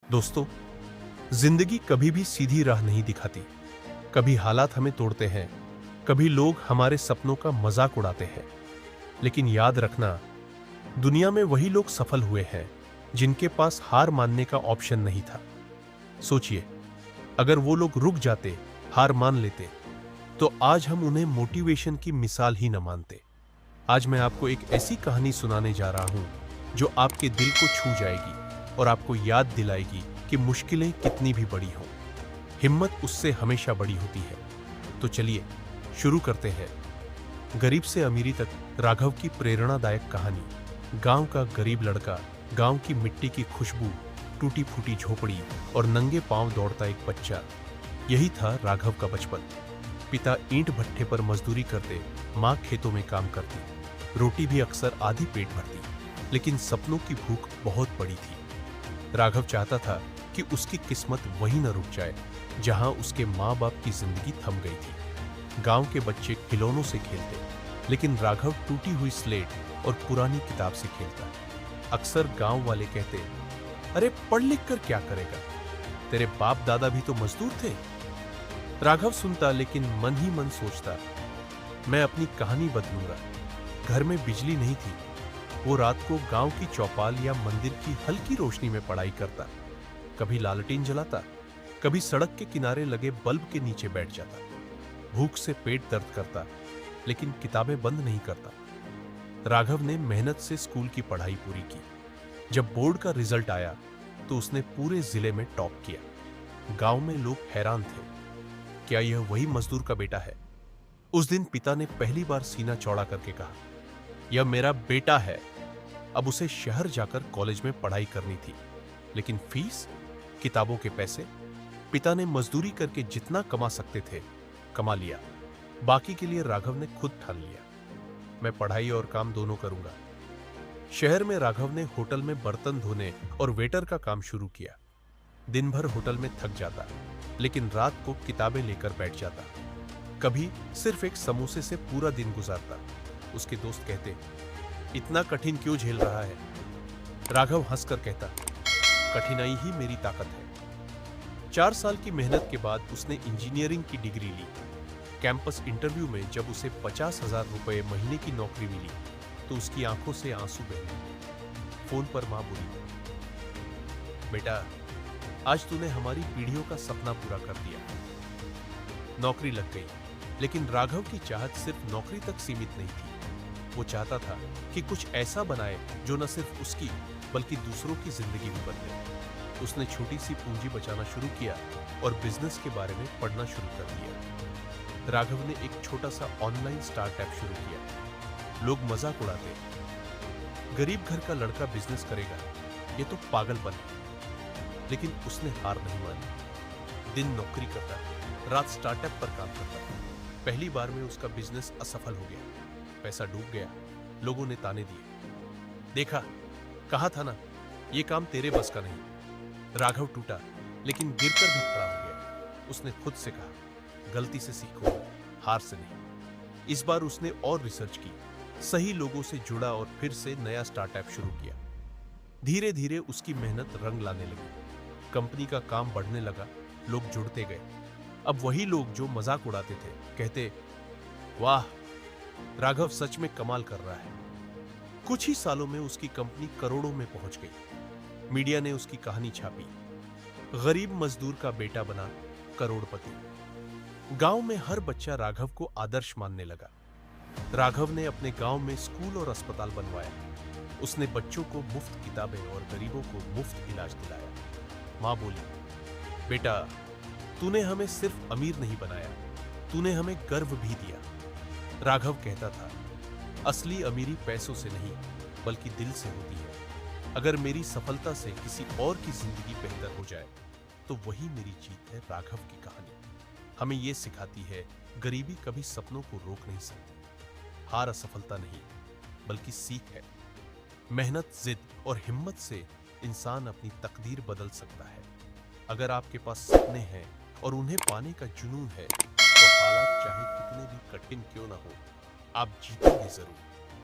दोस्तों, जिंदगी कभी भी सीधी राह नहीं दिखाती। कभी हालात हमें तोड़ते हैं, कभी लोग हमारे सपनों का मजाक उड़ाते हैं। लेकिन याद रखना, दुनिया में वही लोग सफल हुए हैं जिनके पास हार मानने का ऑप्शन नहीं था। सोचिए, अगर वो लोग रुक जाते, हार मान लेते, तो आज हम उन्हें मोटिवेशन की मिसाल ही न मानते। आज मैं आपको एक ऐसी कहानी सुनाने जा रहा हूं जो आपके दिल को छू जाएगी और आपको याद दिलाएगी कि मुश्किलें कितनी भी बड़ी हों, हिम्मत उससे हमेशा बड़ी होती है। तो चलिए शुरू करते हैं। गरीब से अमीरी तक राघव की प्रेरणादायक कहानी। गांव का गरीब लड़का, गांव की मिट्टी की खुशबू, टूटी फूटी झोपड़ी और नंगे पांव दौड़ता एक बच्चा, यही था राघव का बचपन। पिता ईंट भट्ठे पर मजदूरी करते, माँ खेतों में काम करती। रोटी भी अक्सर आधी पेट भरती, लेकिन सपनों की भूख बहुत बड़ी थी। राघव चाहता था कि उसकी किस्मत वहीं न रुक जाए जहां उसके माँ बाप की जिंदगी थम गई थी। गांव के बच्चे खिलौनों से खेलते, लेकिन राघव टूटी हुई स्लेट और पुरानी किताब से खेलता। अक्सर गांव वाले कहते, अरे पढ़ लिख कर क्या करेगा, तेरे बाप दादा भी तो मजदूर थे। राघव सुनता, लेकिन मन ही मन सोचता, मैं अपनी कहानी बदलूंगा। घर में बिजली नहीं थी, वो रात को गांव की चौपाल या मंदिर की हल्की रोशनी में पढ़ाई करता। कभी लालटेन जलाता, कभी सड़क के किनारे लगे बल्ब के नीचे बैठ जाता। भूख से पेट दर्द करता, लेकिन किताबें बंद नहीं करता। राघव ने मेहनत से स्कूल की पढ़ाई पूरी की। जब बोर्ड का रिजल्ट आया तो उसने पूरे जिले में टॉप किया। गांव में लोग हैरान थे, क्या यह वही मजदूर का बेटा है? उस दिन पिता ने पहली बार सीना चौड़ा करके कहा, यह मेरा बेटा है। अब उसे शहर जाकर कॉलेज में पढ़ाई करनी थी, लेकिन फीस, किताबों के पैसे, पिता ने मजदूरी करके जितना कमा सकते थे कमा लिया। बाकी के लिए राघव ने खुद ठान लिया, मैं पढ़ाई और काम दोनों करूंगा। शहर में राघव ने होटल में बर्तन धोने और वेटर का काम शुरू किया। दिन भर होटल में थक जाता, लेकिन रात को किताबें लेकर बैठ जाता। कभी सिर्फ एक समोसे से पूरा दिन गुजारता। उसके दोस्त कहते, इतना कठिन क्यों झेल रहा है? राघव हंसकर कहता, कठिनाई ही मेरी ताकत है। 4 साल की मेहनत के बाद उसने इंजीनियरिंग की डिग्री ली। कैंपस इंटरव्यू में जब उसे 50,000 रुपए महीने की नौकरी मिली तो उसकी आंखों से आंसू बहे। फोन पर मां बोली, बेटा, आज तूने हमारी पीढ़ियों का सपना पूरा कर दिया। नौकरी लग गई, लेकिन राघव की चाहत सिर्फ नौकरी तक सीमित नहीं थी। वो चाहता था कि कुछ ऐसा बनाए जो न सिर्फ उसकी बल्कि दूसरों की जिंदगी भी बदले। उसने छोटी सी पूंजी बचाना शुरू किया और बिजनेस के बारे में पढ़ना शुरू कर दिया। राघव ने एक छोटा सा ऑनलाइन स्टार्टअप शुरू किया। लोग मजाक उड़ाते, गरीब घर का लड़का बिजनेस करेगा, ये तो पागलपन है। लेकिन उसने हार नहीं मानी। दिन नौकरी करता, रात स्टार्टअप पर काम करता। पहली बार में उसका बिजनेस असफल हो गया, पैसा डूब गया। लोगों ने ताने दिए, देखा, कहा था ना, ये काम तेरे बस का नहीं। राघव टूटा, लेकिन गिरकर भी खड़ा हो गया। उसने खुद से कहा, गलती से सीखो, हार से नहीं। इस बार उसने और रिसर्च की, सही लोगों से जुड़ा और फिर से नया स्टार्टअप शुरू किया। धीरे धीरे उसकी मेहनत रंग लाने लगी। कंपनी का काम बढ़ने लगा, लोग जुड़ते गए। अब वही लोग जो मजाक उड़ाते थे कहते, वाह, राघव सच में कमाल कर रहा है। कुछ ही सालों में उसकी कंपनी करोड़ों में पहुंच गई। मीडिया ने उसकी कहानी छापी। गरीब मजदूर का बेटा बना करोड़पति। गांव में हर बच्चा राघव को आदर्श मानने लगा। राघव ने अपने गांव में स्कूल और अस्पताल बनवाया। उसने बच्चों को मुफ्त किताबें और गरीबों को मुफ्त इलाज दिलाया। मां बोली, बेटा, तूने हमें सिर्फ अमीर नहीं बनाया, तूने हमें गर्व भी दिया। राघव कहता था, असली अमीरी पैसों से नहीं बल्कि दिल से होती है। अगर मेरी सफलता से किसी और की जिंदगी बेहतर हो जाए तो वही मेरी जीत है। राघव की कहानी हमें यह सिखाती है, गरीबी कभी सपनों को रोक नहीं सकती। हार असफलता नहीं बल्कि सीख है। मेहनत, जिद और हिम्मत से इंसान अपनी तकदीर बदल सकता है। अगर आपके पास सपने हैं और उन्हें पाने का जुनून है तो हालात चाहे कितने भी कठिन क्यों ना हो, आप जीतेंगे जरूर।